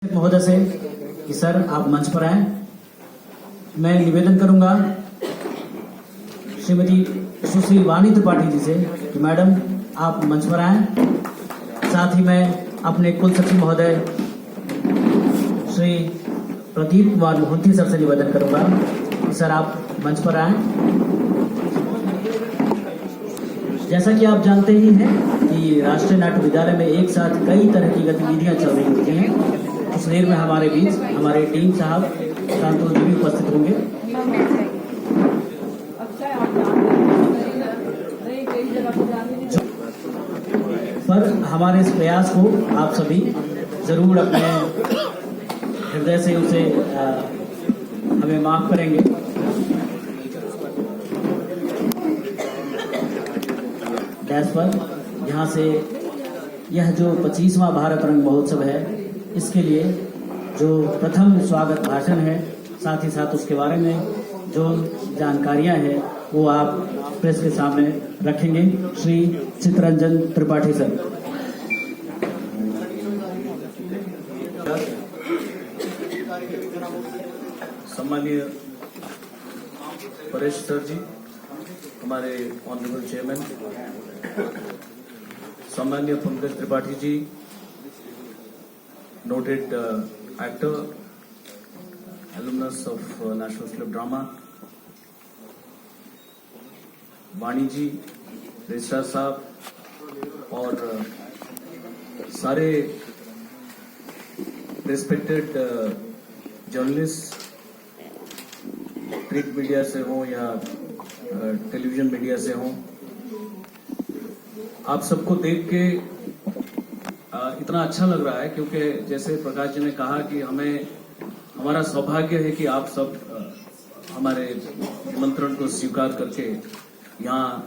महोदय से कि सर आप मंच पर आए। मैं निवेदन करूंगा श्रीमती सुश्री वाणी त्रिपाठी जी से कि मैडम आप मंच पर आए। साथ ही मैं अपने कुल सचिव महोदय श्री प्रदीप कुमार मोहंती सर से निवेदन करूंगा कि सर आप मंच पर आए। जैसा कि आप जानते ही हैं कि राष्ट्रीय नाट्य विद्यालय में एक साथ कई तरह की गतिविधियां चल रही होती हैं। कुछ देर में हमारे बीच हमारे टीम साहब संतोष जी भी उपस्थित होंगे। पर हमारे इस प्रयास को आप सभी जरूर अपने हृदय से उसे हमें माफ करेंगे। डैश पर यहाँ से यह जो 25वां भारत रंग महोत्सव है, इसके लिए जो प्रथम स्वागत भाषण है, साथ ही साथ उसके बारे में जो जानकारियां हैं वो आप प्रेस के सामने रखेंगे। श्री चित्तरंजन त्रिपाठी सर। सम्मानीय परेश सर जी, हमारे ऑनरेबल चेयरमैन, सम्मानीय Pankaj Tripathi ji, noted actor, alumnus of National School of Drama, Vani ji, रेस्टा साहब और सारे रेस्पेक्टेड जर्नलिस्ट, प्रिंट मीडिया से हों या टेलीविजन मीडिया से हों, आप सबको देख के इतना अच्छा लग रहा है क्योंकि जैसे प्रकाश जी ने कहा कि हमारा सौभाग्य है कि आप सब हमारे निमंत्रण को स्वीकार करके यहाँ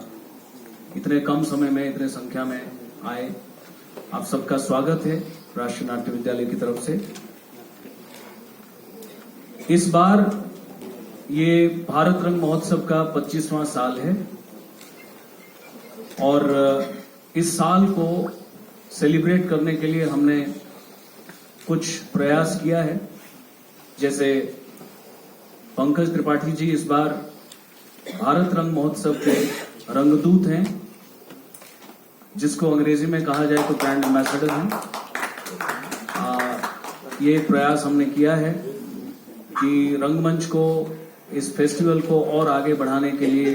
इतने कम समय में इतने संख्या में आए। आप सबका स्वागत है राष्ट्रीय नाट्य विद्यालय की तरफ से। इस बार ये भारत रंग महोत्सव का 25वां साल है और इस साल को सेलिब्रेट करने के लिए हमने कुछ प्रयास किया है। जैसे पंकज त्रिपाठी जी इस बार भारत रंग महोत्सव के रंगदूत हैं, जिसको अंग्रेजी में कहा जाए तो ब्रांड एम्बेसडर हैं। ये प्रयास हमने किया है कि रंगमंच को, इस फेस्टिवल को और आगे बढ़ाने के लिए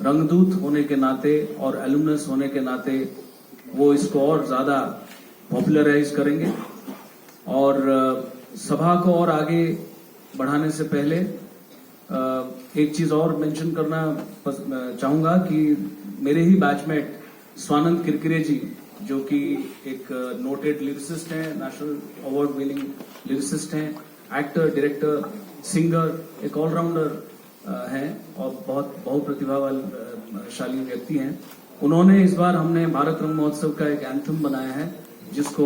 रंगदूत होने के नाते और एलुमनस होने के नाते वो इसको और ज्यादा पॉपुलराइज करेंगे। और सभा को और आगे बढ़ाने से पहले एक चीज और मेंशन करना चाहूंगा कि मेरे ही बैचमेट स्वानंद किरकिरे जी, जो कि एक नोटेड लिरिसिस्ट हैं, नेशनल अवार्ड विनिंग लिरिसिस्ट हैं, एक्टर, डायरेक्टर, सिंगर, एक ऑलराउंडर हैं और बहुत प्रतिभाशाली व्यक्ति हैं। उन्होंने इस बार हमने भारत रंग महोत्सव का एक एंथम बनाया है जिसको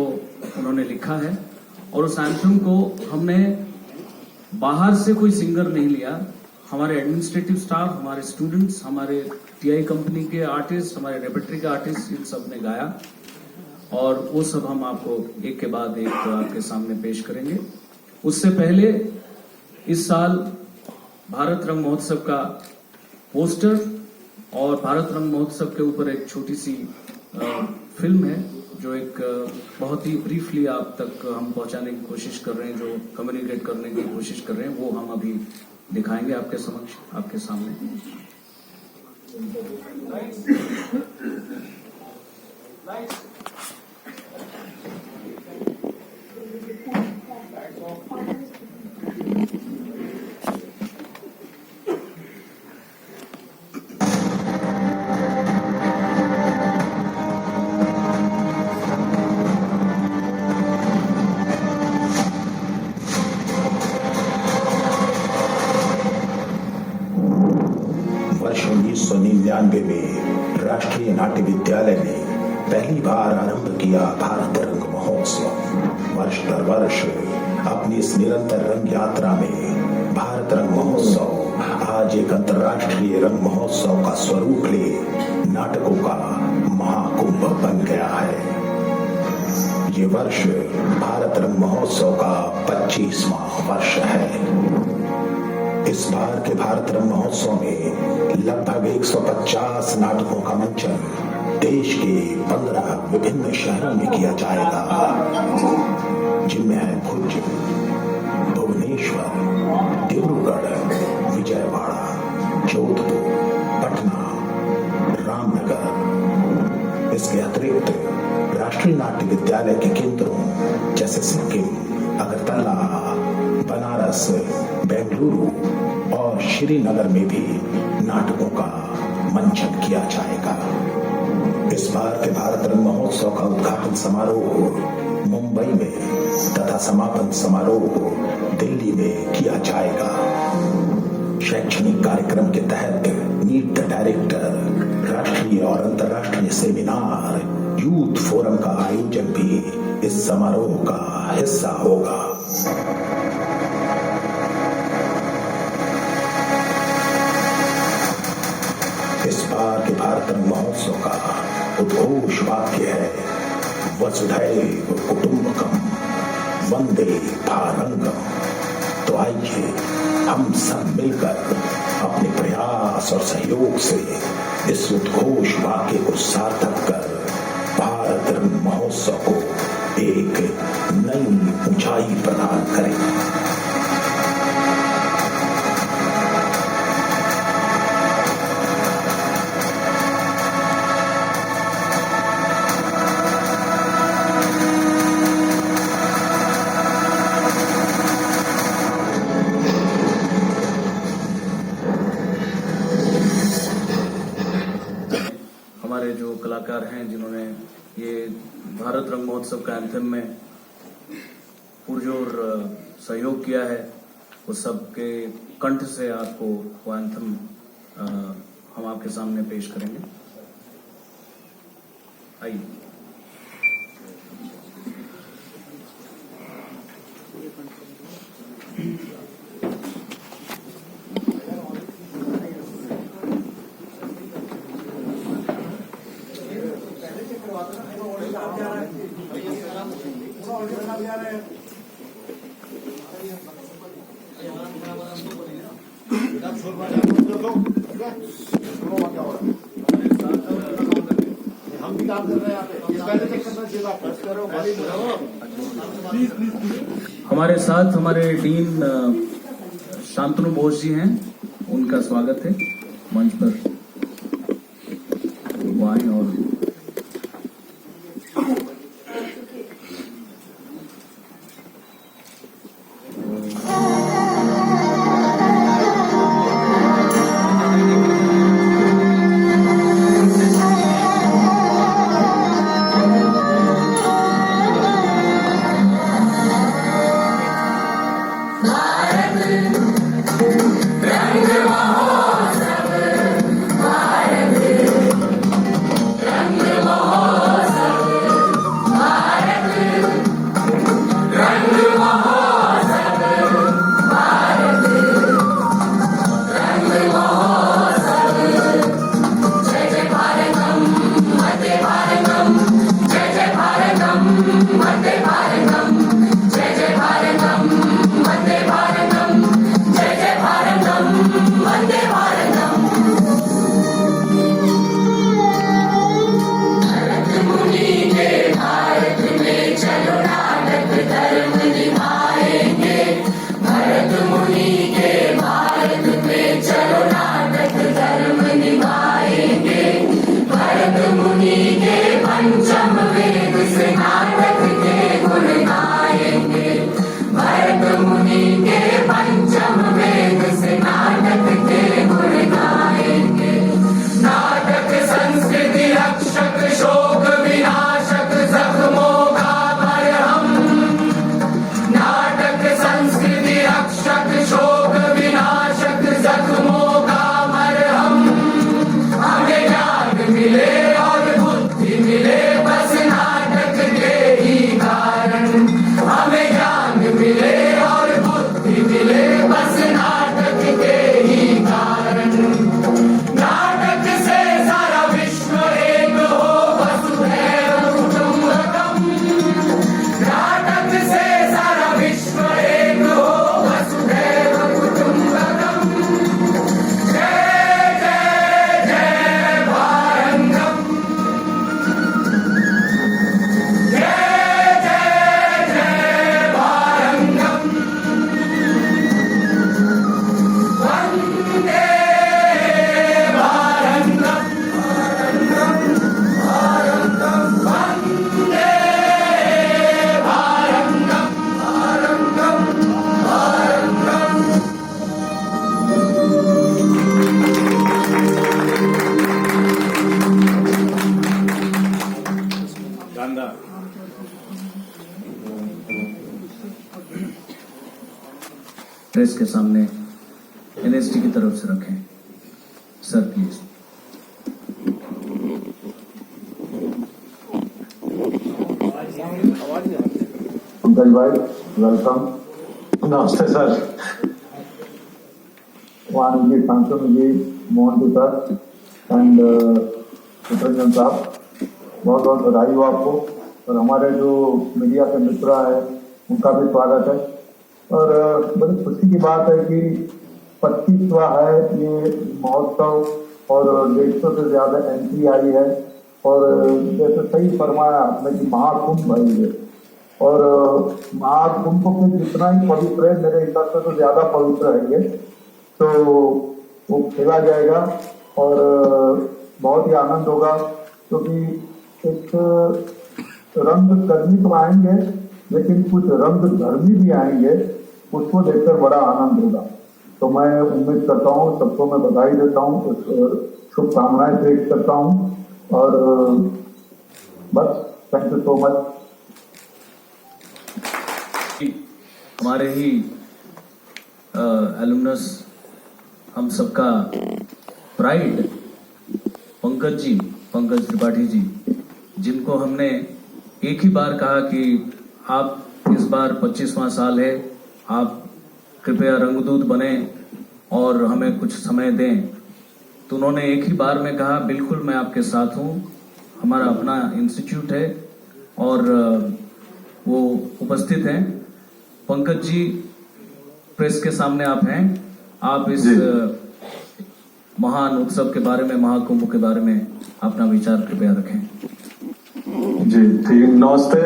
उन्होंने लिखा है और उस एंथम को हमने बाहर से कोई सिंगर नहीं लिया। हमारे एडमिनिस्ट्रेटिव स्टाफ, हमारे स्टूडेंट्स, हमारे टीआई कंपनी के आर्टिस्ट, हमारे रेपर्टरी के आर्टिस्ट, इन सब ने गाया और वो सब हम आपको एक के बाद एक आपके सामने पेश करेंगे। उससे पहले इस साल भारत रंग महोत्सव का पोस्टर और भारत रंग महोत्सव के ऊपर एक छोटी सी फिल्म है जो एक बहुत ही ब्रीफली आप तक हम पहुंचाने की कोशिश कर रहे हैं, जो कम्युनिकेट करने की कोशिश कर रहे हैं, वो हम अभी दिखाएंगे आपके समक्ष, आपके सामने। वर्ष 1999 में राष्ट्रीय नाट्य विद्यालय ने पहली बार आरंभ किया भारत रंग महोत्सव। वर्ष दर वर्ष अपनी इस निरंतर रंग यात्रा में भारत रंग महोत्सव आज एक अंतर्राष्ट्रीय रंग महोत्सव का स्वरूप ले नाटकों का महाकुंभ बन गया है। ये वर्ष भारत रंग महोत्सव का 25वां वर्ष है। इस बार के भारत रंग महोत्सव में लगभग 150 नाटकों का मंचन देश के 15 विभिन्न शहरों में किया जाएगा, जिनमें है भुज, भुवनेश्वर, डिब्रूगढ़, विजयवाड़ा, जोधपुर, पटना, रामनगर। इसके अतिरिक्त राष्ट्रीय नाट्य विद्यालय के केंद्रों जैसे सिक्किम, अगरतला, बनारस, बेंगलुरु और श्रीनगर में भी नाटकों का मंचन किया जाएगा। इस बार के भारत रंग महोत्सव का उद्घाटन समारोह मुंबई में तथा समापन समारोह दिल्ली में किया जाएगा। शैक्षणिक कार्यक्रम के तहत मीट द डायरेक्टर, राष्ट्रीय और अंतर्राष्ट्रीय सेमिनार, यूथ फोरम का आयोजन भी इस समारोह का हिस्सा होगा। इस बार के भारत रंग महोत्सव का उद्घोष वाक्य है वसुधैव कुटुंबकम वंदे भारंगम। तो आइए हम सब मिलकर अपने प्रयास और सहयोग से इस उद्घोष वाक्य को सार्थक कर भारत रंग महोत्सव को एक नई ऊंचाई प्रदान करें। हमारे जो कलाकार हैं जिन्होंने ये भारत रंग महोत्सव का एंथम में पुरजोर सहयोग किया है, वो सबके कंठ से आपको वो एंथम हम आपके सामने पेश करेंगे। आइए। हम भी काम कर रहे हैं हमारे साथ हमारे डीन शांतनु बोस जी हैं, उनका स्वागत है मंच पर। वो आए और रंग प्रेस के सामने एनएसडी की तरफ से रखें। Sir please. पंकज भाई वेलकम। नमस्ते सर। वाणिज्य सांसद जी मोहन जी सर एंड चित्रंजन साहब, बहुत बहुत बधाई हो आपको। और हमारे जो मीडिया के मित्र हैं उनका भी स्वागत है। और बड़ी खुशी की बात है कि 25वां है ये महोत्सव और 150 से ज्यादा एंट्री आई है। और जैसे सही फरमाया आपने कि महाकुंभ है ये, और महाकुंभ को जितना ही पवित्र है मेरे हिसाब से तो ज्यादा पवित्र है ये, तो वो खेला जाएगा और बहुत ही आनंद होगा। क्योंकि एक रंग कर्मी तो आएंगे लेकिन कुछ रंग धर्मी भी आएंगे, उसको देखकर बड़ा आनंद होगा। तो मैं उम्मीद करता हूँ, सबको मैं बधाई देता हूँ, शुभकामनाएं पेश करता हूँ और बस थैंक यू सो मच। हमारे ही एलुमनस, हम सबका प्राइड पंकज त्रिपाठी जी, जिनको हमने एक ही बार कहा कि आप इस बार 25वां साल है, आप कृपया रंगदूत बने और हमें कुछ समय दें। तो उन्होंने एक ही बार में कहा बिल्कुल मैं आपके साथ हूं। हमारा अपना इंस्टीट्यूट है और वो उपस्थित हैं। पंकज जी, प्रेस के सामने आप हैं, आप इस महान उत्सव के बारे में, महाकुंभ के बारे में अपना विचार कृपया रखें। जी ठीक, नमस्ते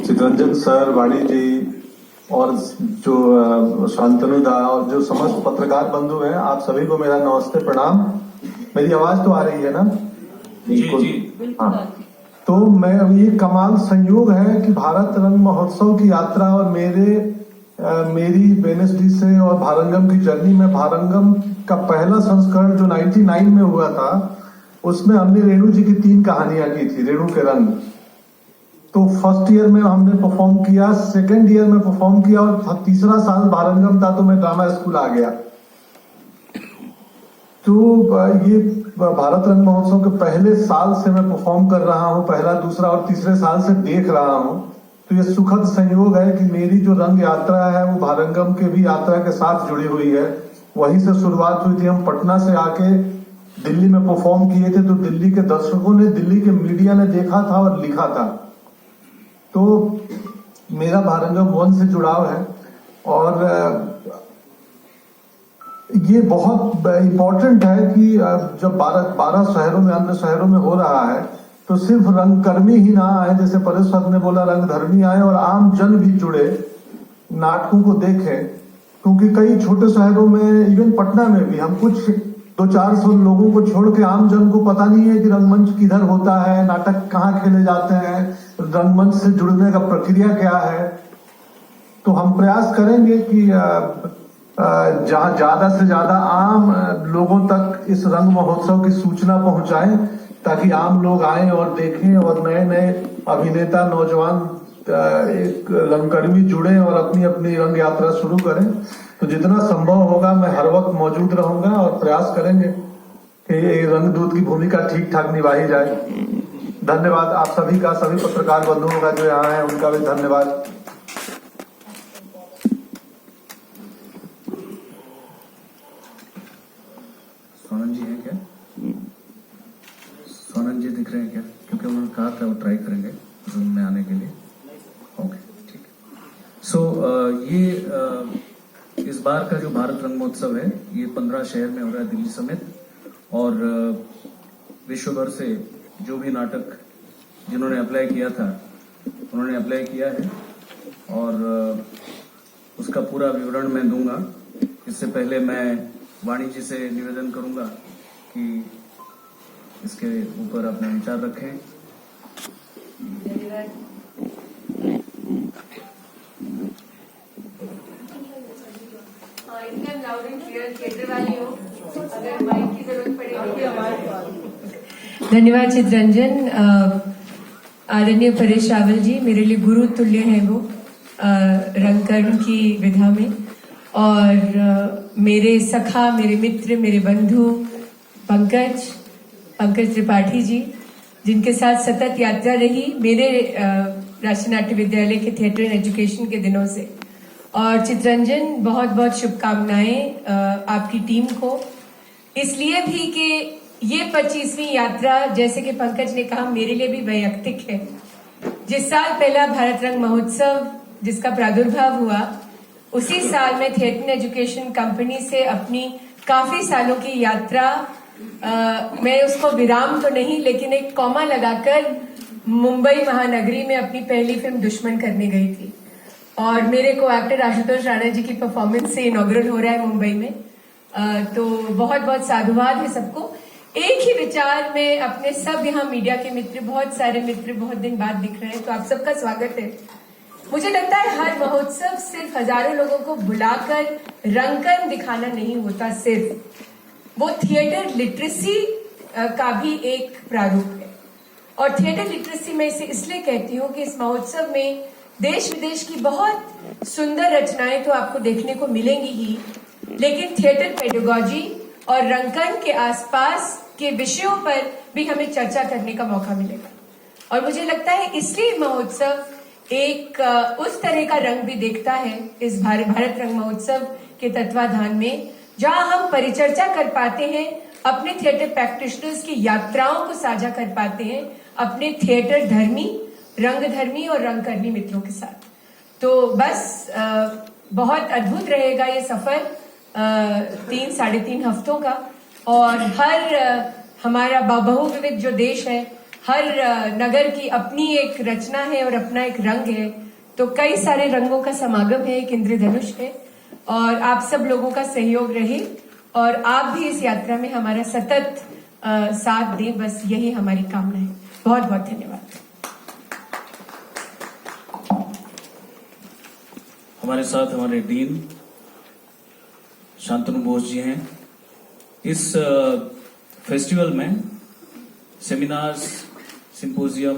चित्रंजन सर, वाणी जी और जो शांतनु दा और जो समस्त पत्रकार बंधु हैं, आप सभी को मेरा नमस्ते प्रणाम। मेरी आवाज तो आ रही है ना? जी। हाँ, तो मैं अभी ये कमाल संयोग है कि भारत रंग महोत्सव की यात्रा और मेरी वेनेसडी से और भारंगम की जर्नी में, भारंगम का पहला संस्करण जो 99 में हुआ था, उसमें हमने रेणु जी की 3 कहानियां की थी, रेणु के रंग। तो फर्स्ट ईयर में हमने परफॉर्म किया, सेकेंड ईयर में परफॉर्म किया और तीसरा साल भारंगम था तो मैं ड्रामा स्कूल आ गया। तो ये भारत रंग महोत्सव के पहले साल से मैं परफॉर्म कर रहा हूँ, पहला, दूसरा और तीसरे साल से देख रहा हूँ। तो ये सुखद संयोग है कि मेरी जो रंग यात्रा है वो भारंगम के भी यात्रा के साथ जुड़ी हुई है। वहीं से शुरुआत हुई थी। हम पटना से आके दिल्ली में परफॉर्म किए थे, तो दिल्ली के दर्शकों ने, दिल्ली के मीडिया ने देखा था और लिखा था। तो मेरा भारंगम 1 से जुड़ाव है और ये बहुत इम्पोर्टेंट है कि जब 12 शहरों में, अन्य शहरों में हो रहा है, तो सिर्फ रंगकर्मी ही ना आए, जैसे परेश सर ने बोला, रंगधर्मी आए और आम जन भी जुड़े, नाटकों को देखें। क्योंकि कई छोटे शहरों में, इवन पटना में भी, हम कुछ 200-400 लोगों को छोड़ के आम जन को पता नहीं है कि रंगमंच किधर होता है, नाटक कहाँ खेले जाते हैं, रंगमंच से जुड़ने का प्रक्रिया क्या है। तो हम प्रयास करेंगे कि जहां ज्यादा से ज्यादा आम लोगों तक इस रंग महोत्सव की सूचना पहुंचाएं, ताकि आम लोग आए और देखें और नए नए अभिनेता, नौजवान एक रंगकर्मी जुड़े और अपनी अपनी रंग यात्रा शुरू करें। तो जितना संभव होगा मैं हर वक्त मौजूद रहूंगा और प्रयास करेंगे कि ये रंगदूत की भूमिका ठीक ठाक निभाई जाए। धन्यवाद आप सभी का, सभी पत्रकार बंधुओं का जो यहाँ है उनका भी धन्यवाद। सोनन जी हैं क्या? सोनन जी दिख रहे हैं क्या? क्योंकि उन्होंने कहा था वो ट्राई करेंगे जूम में आने के लिए। ओके, ठीक है। सो ये इस बार का जो भारत रंग महोत्सव है, ये 15 शहर में हो रहा है, दिल्ली समेत, और विश्व भर से जो भी नाटक जिन्होंने अप्लाई किया था उन्होंने अप्लाई किया है और उसका पूरा विवरण मैं दूंगा। इससे पहले मैं वाणी जी से निवेदन करूंगा कि इसके ऊपर अपना विचार रखें। एकदम लाउड एंड क्लियर थिएटर वाली हो, अगर माइक की जरूरत पड़ेगी। धन्यवाद चित्रंजन। आदरणीय परेश रावल जी मेरे लिए गुरु तुल्य है वो रंगकर्म की विधा में, और मेरे सखा, मेरे मित्र, मेरे बंधु पंकज त्रिपाठी जी, जिनके साथ सतत यात्रा रही मेरे राष्ट्रीय नाट्य विद्यालय के थिएटर एंड एजुकेशन के दिनों से। और चित्रंजन, बहुत बहुत शुभकामनाएं आपकी टीम को, इसलिए भी कि ये 25वीं यात्रा, जैसे कि पंकज ने कहा, मेरे लिए भी वैयक्तिक है। जिस साल पहला भारत रंग महोत्सव जिसका प्रादुर्भाव हुआ, उसी साल में थिएटर एजुकेशन कंपनी से अपनी काफी सालों की यात्रा, मैं उसको विराम तो नहीं लेकिन एक कॉमा लगाकर मुंबई महानगरी में अपनी पहली फिल्म दुश्मन करने गई थी। और मेरे को एक्टर आशुतोष राणा जी की परफॉर्मेंस से इनॉग्रेट हो रहा है मुंबई में। तो बहुत बहुत साधुवाद है सबको। एक ही विचार में अपने सब यहाँ मीडिया के मित्र, बहुत सारे मित्र बहुत दिन बाद दिख रहे हैं, तो आप सबका स्वागत है। मुझे लगता है हर महोत्सव सिर्फ हजारों लोगों को बुलाकर रंगकर्म दिखाना नहीं होता, सिर्फ वो थिएटर लिटरेसी का भी एक प्रारूप है। और थिएटर लिटरेसी में इसे इसलिए कहती हूँ कि इस महोत्सव में देश विदेश की बहुत सुंदर रचनाएं तो आपको देखने को मिलेंगी ही, लेकिन थिएटर पेडागॉजी और रंगकर्म के आसपास के विषयों पर भी हमें चर्चा करने का मौका मिलेगा। और मुझे लगता है इसलिए महोत्सव एक उस तरह का रंग भी देखता है इस भारत रंग महोत्सव के तत्वाधान में, जहां हम परिचर्चा कर पाते हैं, अपने थिएटर प्रैक्टिशनर्स की यात्राओं को साझा कर पाते हैं अपने थिएटर धर्मी, रंगधर्मी और रंगकर्मी मित्रों के साथ। तो बस बहुत अद्भुत रहेगा ये सफर 3-3.5 हफ्तों का। और हर हमारा बहुविविध जो देश है, हर नगर की अपनी एक रचना है और अपना एक रंग है। तो कई सारे रंगों का समागम है, एक इंद्रधनुष है। और आप सब लोगों का सहयोग रहे और आप भी इस यात्रा में हमारा सतत साथ दें, बस यही हमारी कामना है। बहुत बहुत धन्यवाद। हमारे साथ हमारे डीन शांतनु बोस जी हैं। इस फेस्टिवल में seminars, symposium,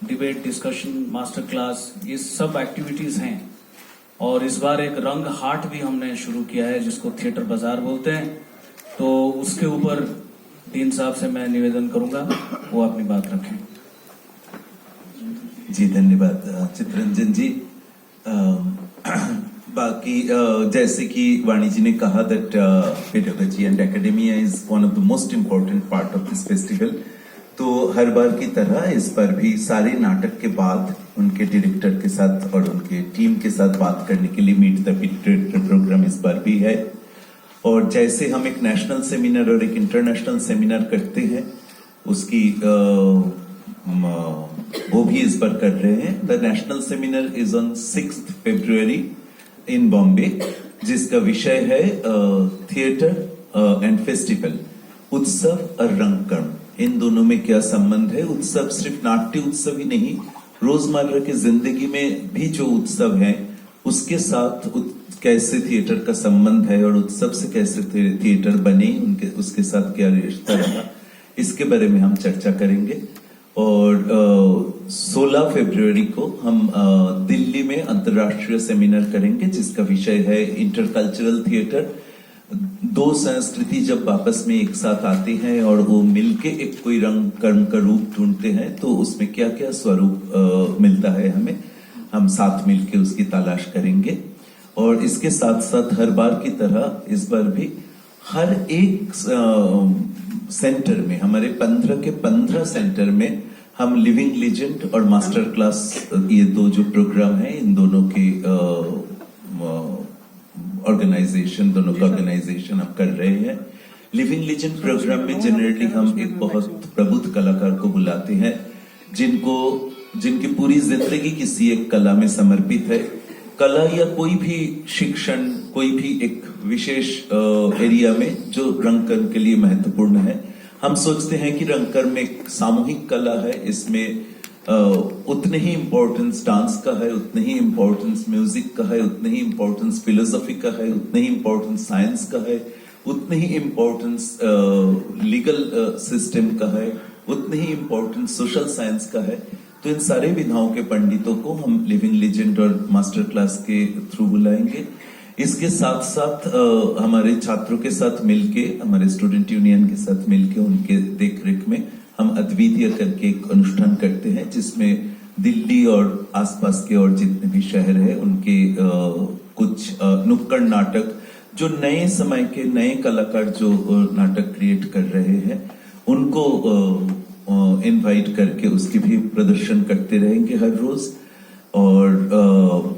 debate, discussion, master class, ये सब एक्टिविटीज हैं। और इस बार एक रंग हाट भी हमने शुरू किया है, जिसको थिएटर बाजार बोलते हैं। तो उसके ऊपर डीन साहब से मैं निवेदन करूंगा, वो अपनी बात रखें। जी धन्यवाद चित्रंजन जी। बाकी जैसे कि वाणी जी ने कहा that pedagogy and academia is one of the most important part of this festival. तो हर बार की तरह इस बार भी सारे नाटक के बाद उनके डायरेक्टर के साथ और उनके टीम के साथ बात करने के लिए मीट द डायरेक्टर प्रोग्राम इस बार भी है। और जैसे हम एक नेशनल सेमिनार और एक इंटरनेशनल सेमिनार करते हैं, उसकी वो भी इस बार कर रहे हैं। The national seminar is on 6 फरवरी इन बॉम्बे, जिसका विषय है थिएटर एंड फेस्टिवल, उत्सव और रंगकर्म, इन दोनों में क्या संबंध है। उत्सव सिर्फ नाट्य उत्सव ही नहीं, रोजमर्रा की जिंदगी में भी जो उत्सव है उसके साथ कैसे थिएटर का संबंध है और उत्सव से कैसे थिएटर बने, उनके उसके साथ क्या रिश्ता रहा, इसके बारे में हम चर्चा करेंगे। और 16 फरवरी को हम दिल्ली में अंतर्राष्ट्रीय सेमिनार करेंगे, जिसका विषय है इंटरकल्चरल थिएटर। दो संस्कृति जब आपस में एक साथ आती हैं और वो मिलके एक कोई रंग कर्म का रूप ढूंढते हैं, तो उसमें क्या क्या स्वरूप मिलता है हमें, हम साथ मिलके उसकी तलाश करेंगे। और इसके साथ साथ हर बार की तरह इस बार भी हर एक सेंटर में, हमारे 15 के 15 सेंटर में हम लिविंग लेजेंड और मास्टर क्लास, ये दो जो प्रोग्राम है, इन दोनों के ऑर्गेनाइजेशन, दोनों का ऑर्गेनाइजेशन हम कर रहे हैं। लिविंग लेजेंड प्रोग्राम में जनरली हम एक बहुत प्रबुद्ध कलाकार को बुलाते हैं, जिनकी पूरी जिंदगी किसी एक कला में समर्पित है। कला या कोई भी शिक्षण, कोई भी एक विशेष एरिया में जो रंगकर्म के लिए महत्वपूर्ण है। हम सोचते हैं कि रंगकर्म एक सामूहिक कला है, इसमें उतने ही इम्पोर्टेंस डांस का है, उतने ही इम्पोर्टेंस म्यूजिक का है, उतने ही इम्पोर्टेंस फिलोसफी का है, उतने ही इम्पोर्टेंस साइंस का है, उतने ही इम्पोर्टेंस लीगल सिस्टम का है, उतने ही इम्पोर्टेंस सोशल साइंस का है। तो इन सारे विधाओं के पंडितों को हम लिविंग लेजेंड और मास्टर क्लास के थ्रू बुलाएंगे। इसके साथ साथ हमारे छात्रों के साथ मिलके, हमारे स्टूडेंट यूनियन के साथ मिलके, उनके देखरेख में हम अद्वितीय करके एक अनुष्ठान करते हैं, जिसमें दिल्ली और आसपास के और जितने भी शहर है उनके कुछ नुक्कड़ नाटक, जो नए समय के नए कलाकार जो नाटक क्रिएट कर रहे हैं, उनको इनवाइट करके उसकी भी प्रदर्शन करते रहेंगे हर रोज। और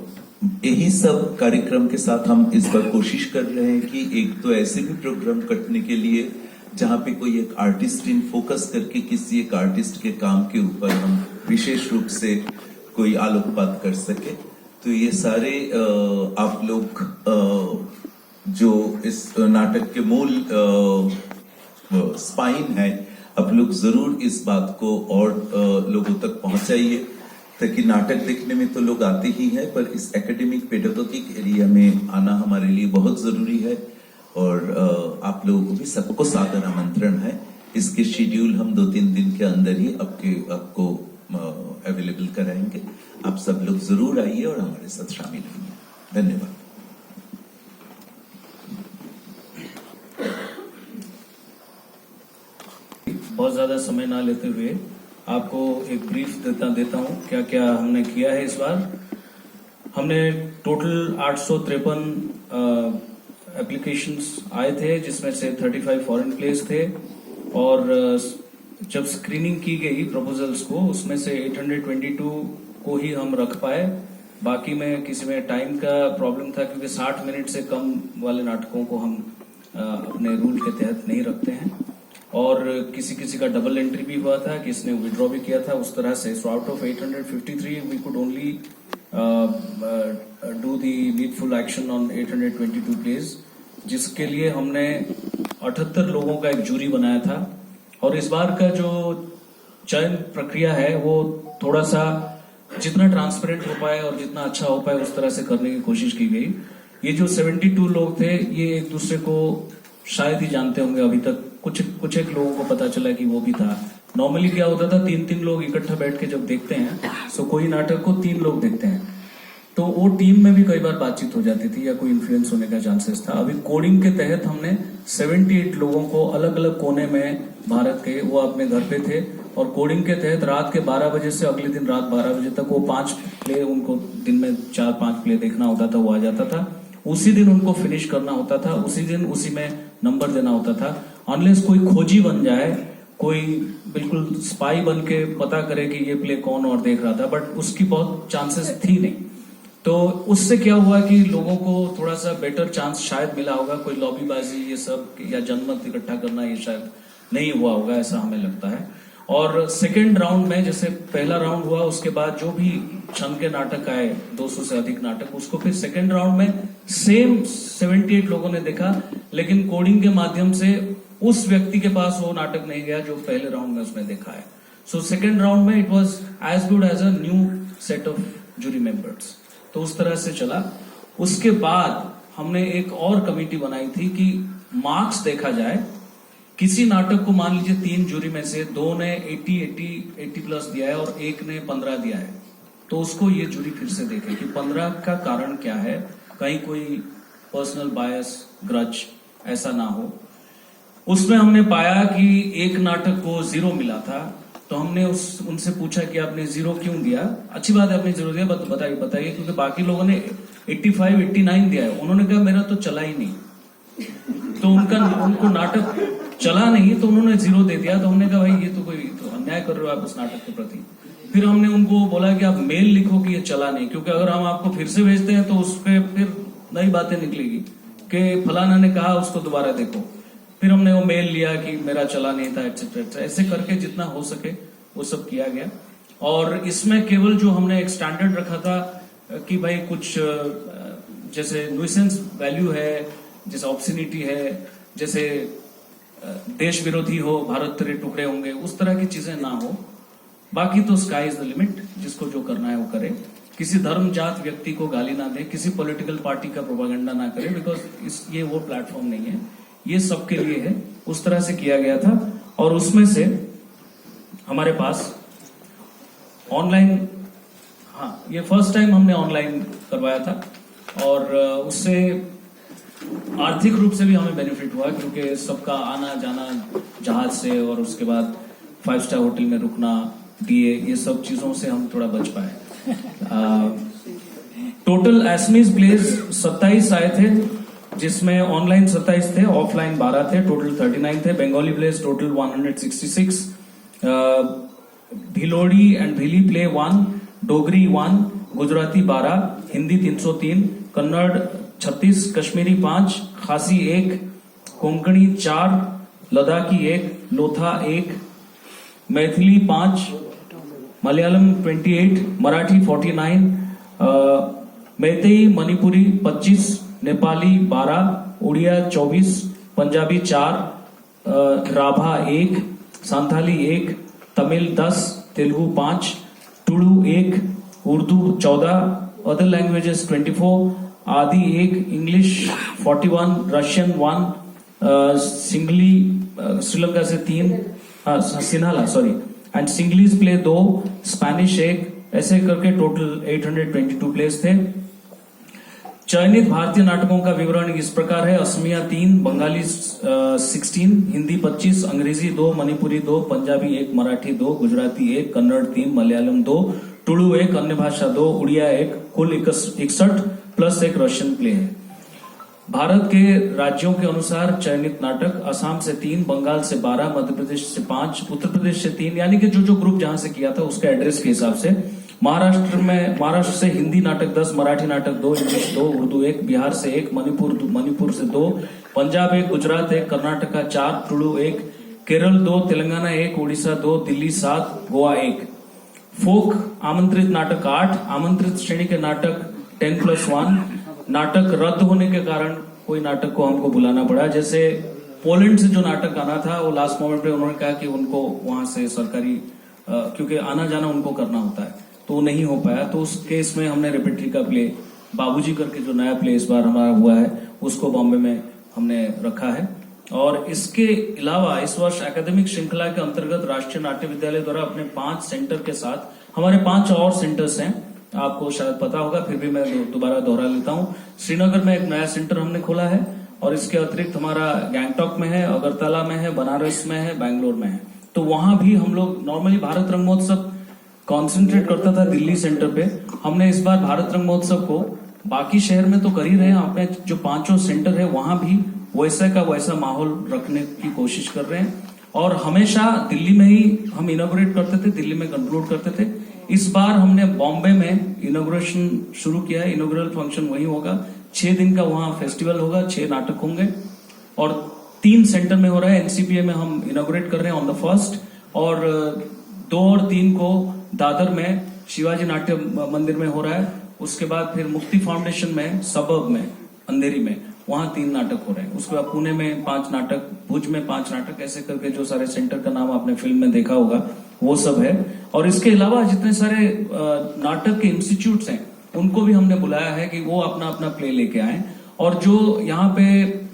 यही सब कार्यक्रम के साथ हम इस बार कोशिश कर रहे हैं कि एक तो ऐसे भी प्रोग्राम करने के लिए जहां पे कोई एक आर्टिस्ट इन फोकस करके किसी एक आर्टिस्ट के काम के ऊपर हम विशेष रूप से कोई आलोकपात कर सके। तो ये सारे आप लोग जो इस नाटक के मूल स्पाइन है, आप लोग जरूर इस बात को और लोगों तक पहुंचाइए, ताकि नाटक देखने में तो लोग आते ही हैं, पर इस एकेडमिक पेडागोगिक एरिया में आना हमारे लिए बहुत जरूरी है। और आप लोगों को भी सबको सादर आमंत्रण है। इसके शेड्यूल हम 2-3 दिन के अंदर ही आपको अवेलेबल कराएंगे। आप सब लोग जरूर आइए और हमारे साथ शामिल होइए। धन्यवाद। बहुत ज्यादा समय ना लेते हुए आपको एक ब्रीफ देता हूं क्या क्या हमने किया है इस बार। हमने टोटल 853 एप्लीकेशंस आए थे, जिसमें से 35 फॉरेन प्लेस थे, और जब स्क्रीनिंग की गई प्रपोजल्स को, उसमें से 822 को ही हम रख पाए। बाकी में किसी में टाइम का प्रॉब्लम था, क्योंकि 60 मिनट से कम वाले नाटकों को हम अपने रूल के तहत नहीं रखते हैं, और किसी का डबल एंट्री भी हुआ था, किसने विड्रॉ भी किया था, उस तरह से। So out of 853 we could only do the needful action on 822 place, जिसके लिए हमने 78 लोगों का एक जूरी बनाया था। और इस बार का जो चयन प्रक्रिया है वो थोड़ा सा जितना ट्रांसपेरेंट हो पाए और जितना अच्छा हो पाए उस तरह से करने की कोशिश की गई। ये जो 72 लोग थे, ये एक दूसरे को शायद ही जानते होंगे अभी तक। कुछ एक लोगों को पता चला कि वो भी था। नॉर्मली क्या होता था, 3-3 लोग इकट्ठा बैठ के जब देखते हैं, सो कोई नाटक को 3 लोग देखते हैं, तो वो टीम में भी कई बार बातचीत हो जाती थी या कोई इन्फ्लुएंस होने का चांसेस था। अभी कोडिंग के तहत हमने 78 लोगों को अलग अलग कोने में भारत के, वो अपने घर पे थे, और कोडिंग के तहत रात के 12 बजे से अगले दिन रात 12 बजे तक वो 5 प्ले, उनको दिन में 4-5 प्ले देखना होता था, वो आ जाता था। उसी दिन उनको फिनिश करना होता था, उसी दिन उसी में नंबर देना होता था। अनलेस कोई खोजी बन जाए, कोई बिल्कुल स्पाई बन के पता करे कि ये प्ले कौन और देख रहा था, बट उसकी बहुत चांसेस थी नहीं। तो उससे क्या हुआ कि लोगों को थोड़ा सा बेटर चांस शायद मिला होगा। कोई लॉबीबाजी ये सब या जनमत इकट्ठा करना ये शायद नहीं हुआ होगा, ऐसा हमें लगता है। और सेकेंड राउंड में, जैसे पहला राउंड हुआ, उसके बाद जो भी छंद के नाटक आए, 200 से अधिक नाटक, उसको फिर सेकेंड राउंड में सेम 78 लोगों ने देखा, लेकिन कोडिंग के माध्यम से उस व्यक्ति के पास वो नाटक नहीं गया जो पहले राउंड में उसने देखा है। सो सेकेंड राउंड में it was as good as a new set of jury members. तो उस तरह से चला। उसके बाद हमने एक और कमेटी बनाई थी कि मार्क्स देखा जाए। किसी नाटक को मान लीजिए 3 जूरी में से 2 ने 80 प्लस दिया है और 1 ने 15 दिया है, तो उसको ये जूरी फिर से देखे कि 15 का कारण क्या है, कहीं कोई पर्सनल बायस, ग्रज ऐसा ना हो। उसमें हमने पाया कि एक नाटक को 0 मिला था, तो हमने उनसे पूछा कि आपने 0 क्यों दिया। अच्छी बात है आपने 0 दिया, बताइए, क्योंकि बाकी लोगों ने 85, 89 दिया है। उन्होंने कहा मेरा तो चला ही नहीं, तो उनको नाटक चला नहीं, तो उन्होंने 0 दे दिया। तो हमने कहा भाई ये तो कोई तो अन्याय कर रहे हो आप उस नाटक के प्रति। फिर हमने उनको बोला कि आप मेल लिखो कि ये चला नहीं, क्योंकि अगर हम आपको फिर से भेजते हैं तो उस पर फिर नई बातें निकलेगी कि फलाना ने कहा, उसको दोबारा देखो। फिर हमने वो मेल लिया कि मेरा चला नहीं था, एटसेट्रा। ऐसे करके जितना हो सके वो सब किया गया। और इसमें केवल जो हमने एक स्टैंडर्ड रखा था कि भाई कुछ जैसे न्यूसेंस वैल्यू है, जैसे ऑब्सिनिटी है, जैसे देश विरोधी हो, भारत तेरे टुकड़े होंगे, उस तरह की चीजें ना हो। बाकी तो स्काई इज द लिमिट, जिसको जो करना है वो करे। किसी धर्म जात व्यक्ति को गाली ना दे, किसी पॉलिटिकल पार्टी का प्रोपेगेंडा ना करे, बिकॉज ये वो प्लेटफॉर्म नहीं है, ये सबके लिए है। उस तरह से किया गया था। और उसमें से हमारे पास ऑनलाइन, हाँ, ये फर्स्ट टाइम हमने ऑनलाइन करवाया था। और उससे आर्थिक रूप से भी हमें बेनिफिट हुआ क्योंकि सबका आना जाना जहाज से और उसके बाद 5 स्टार होटल में रुकना दिए ये सब चीजों से हम थोड़ा बच पाए। टोटल एसमीज प्लेस 27 आए थे जिसमें ऑनलाइन 27 थे, ऑफलाइन 12 थे, टोटल 39 थे। बंगाली प्लेस टोटल 166, भिलोड़ी एंड भिली प्ले 1, डोगरी 1, गुजराती 12, हिंदी 303, कन्नड़ 36, कश्मीरी 5, खासी 1, कोंकणी 4, लद्दाखी 1, लोथा 1, मैथिली 5, मलयालम 28, मराठी 49, मैतेई मणिपुरी 25, नेपाली 12, उड़िया 24, पंजाबी 4, राभा 1, संथाली 1, तमिल 10, तेलुगु 5, टुडू 1, उर्दू 14, अदर लैंग्वेजेस 24, आदि 1, इंग्लिश 41, रशियन 1, सिंगली श्रीलंका से 3, Sinhala sorry, and Sinhalese play 2, Spanish 1, ऐसे करके टोटल 822 प्लेस थे। चयनित भारतीय नाटकों का विवरण इस प्रकार है। असमिया 3, बंगाली 16, हिंदी 25, अंग्रेजी 2, मणिपुरी 2, पंजाबी 1, मराठी 2, गुजराती 1, कन्नड़ 3, मलयालम 2, टुडू 1, अन्य भाषा 2, उड़िया 1, कुल 61 प्लस 1 रशियन प्ले है। भारत के राज्यों के अनुसार चयनित नाटक असम से 3, बंगाल से 12, मध्य प्रदेश से 5, उत्तर प्रदेश से 3, यानी कि जो ग्रुप जहां से किया था उसके एड्रेस के हिसाब से। महाराष्ट्र से हिंदी नाटक 10, मराठी नाटक 2, इंग्लिश 2, उर्दू 1, बिहार से 1, मणिपुर से 2, पंजाब 1, गुजरात 1, कर्नाटका 4, टुडू 1, केरल 2, तेलंगाना 1, उड़ीसा 2, दिल्ली 7, गोवा 1। फोक आमंत्रित नाटक 8, आमंत्रित श्रेणी के नाटक 10+1। नाटक रद्द होने के कारण कोई नाटक को हमको बुलाना पड़ा, जैसे पोलैंड से जो नाटक आना था वो लास्ट मोमेंट पे उन्होंने कहा कि उनको वहां से सरकारी क्योंकि आना जाना उनको करना होता है तो वो नहीं हो पाया, तो उस केस में हमने रेपेट्री का प्ले बाबूजी करके जो नया प्ले इस बार हमारा हुआ है उसको बॉम्बे में हमने रखा है। और इसके अलावा इस वर्ष एकेडमिक श्रृंखला के अंतर्गत राष्ट्रीय नाट्य विद्यालय द्वारा अपने 5 सेंटर के साथ हमारे 5 और सेंटर्स हैं, आपको शायद पता होगा, फिर भी मैं दोबारा दोहरा लेता हूं। श्रीनगर में एक नया सेंटर हमने खोला है और इसके अतिरिक्त हमारा गैंगटॉक में है, अगरतला में है, बनारस में है, बैंगलोर में है। तो वहां भी हम लोग नॉर्मली भारत रंग महोत्सव कॉन्सेंट्रेट करता था दिल्ली सेंटर पे, हमने इस बार भारत रंग महोत्सव को बाकी शहर में तो कर ही रहे हैं, अपने जो 5 सेंटर है वहां भी वैसा का वैसा माहौल रखने की कोशिश कर रहे हैं। और हमेशा दिल्ली में ही हम इनॉग्रेट करते थे, दिल्ली में कंक्लूड करते थे। इस बार हमने बॉम्बे में इनॉग्रेशन शुरू किया है, इनॉग्रल फंक्शन वही होगा, 6 दिन का वहां फेस्टिवल होगा, 6 नाटक होंगे और 3 सेंटर में हो रहा है। एनसीपीए में हम इनॉग्रेट कर रहे हैं ऑन द 1st और 2 और 3 को दादर में शिवाजी नाट्य मंदिर में हो रहा है। उसके बाद फिर मुक्ति फाउंडेशन में सबब में अंधेरी में वहां 3 नाटक हो रहे हैं। उसके बाद पुणे में 5 नाटक, भुज में 5 नाटक, ऐसे करके जो सारे सेंटर का नाम आपने फिल्म में देखा होगा वो सब है। और इसके अलावा जितने सारे नाटक के इंस्टीट्यूट्स हैं उनको भी हमने बुलाया है कि वो अपना अपना प्ले लेके आए। और जो यहाँ पे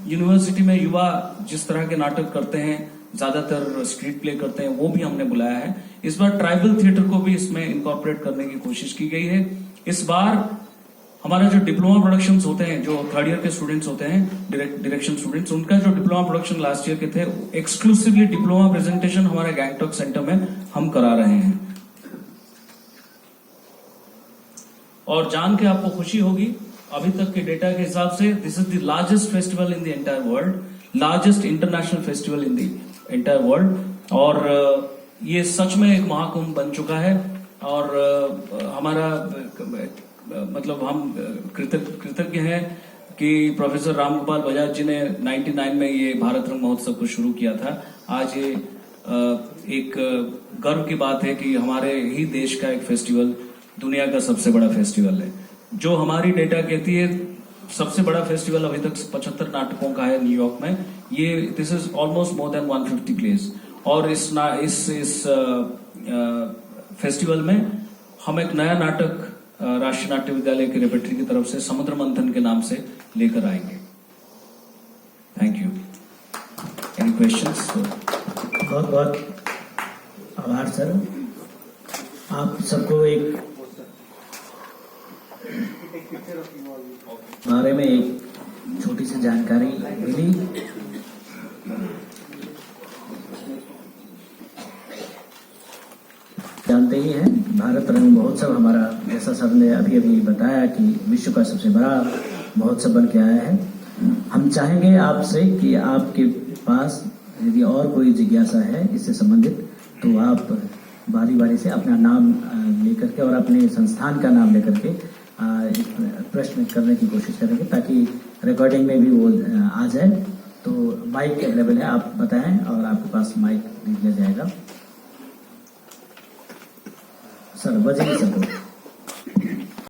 यूनिवर्सिटी में युवा जिस तरह के नाटक करते हैं, ज्यादातर स्ट्रीट प्ले करते हैं, वो भी हमने बुलाया है। इस बार ट्राइबल थिएटर को भी इसमें इनकॉर्पोरेट करने की कोशिश की गई है। इस बार हमारा जो डिप्लोमा प्रोडक्शंस होते हैं, जो 3rd ईयर के स्टूडेंट्स होते हैं, डायरेक्शन स्टूडेंट्स, उनका जो डिप्लोमा प्रोडक्शन लास्ट ईयर के थे, एक्सक्लूसिवली डिप्लोमा प्रेजेंटेशन हमारे गैंगटॉक सेंटर में हम करा रहे हैं। और जान के आपको खुशी होगी, अभी तक के डेटा के हिसाब से this is the largest festival in the entire world, largest international festival in the entire world. और ये सच में एक महाकुंभ बन चुका है और हमारा मतलब हम कृतज्ञ हैं कि प्रोफेसर रामगोपाल बजाज जी ने 99 में ये भारत रंग महोत्सव को शुरू किया था। आज ये एक गर्व की बात है कि हमारे ही देश का एक फेस्टिवल दुनिया का सबसे बड़ा फेस्टिवल है। जो हमारी डेटा कहती है सबसे बड़ा फेस्टिवल अभी तक 75 नाटकों का है न्यूयॉर्क में। ये this is almost more than 150 place. और इस फेस्टिवल में हम एक नया नाटक राष्ट्रीय नाट्य विद्यालय की रेपेट्री की तरफ से समुद्र मंथन के नाम से लेकर आएंगे। Thank you. Any questions? बहुत बहुत आभार सर। आप सबको एक बारे में एक छोटी सी जानकारी मिली। जानते ही हैं भारत रंग महोत्सव हमारा, जैसा सर ने अभी अभी बताया कि विश्व का सबसे बड़ा महोत्सव बन के आया है। हम चाहेंगे आपसे कि आपके पास यदि और कोई जिज्ञासा है इससे संबंधित तो आप बारी बारी से अपना नाम लेकर के और अपने संस्थान का नाम लेकर के प्रश्न करने की कोशिश करेंगे ताकि रिकॉर्डिंग में भी वो आ जाए। तो माइक अवेलेबल है, आप बताएं और आपके पास माइक दिया जाएगा। सर बजेंगे सर।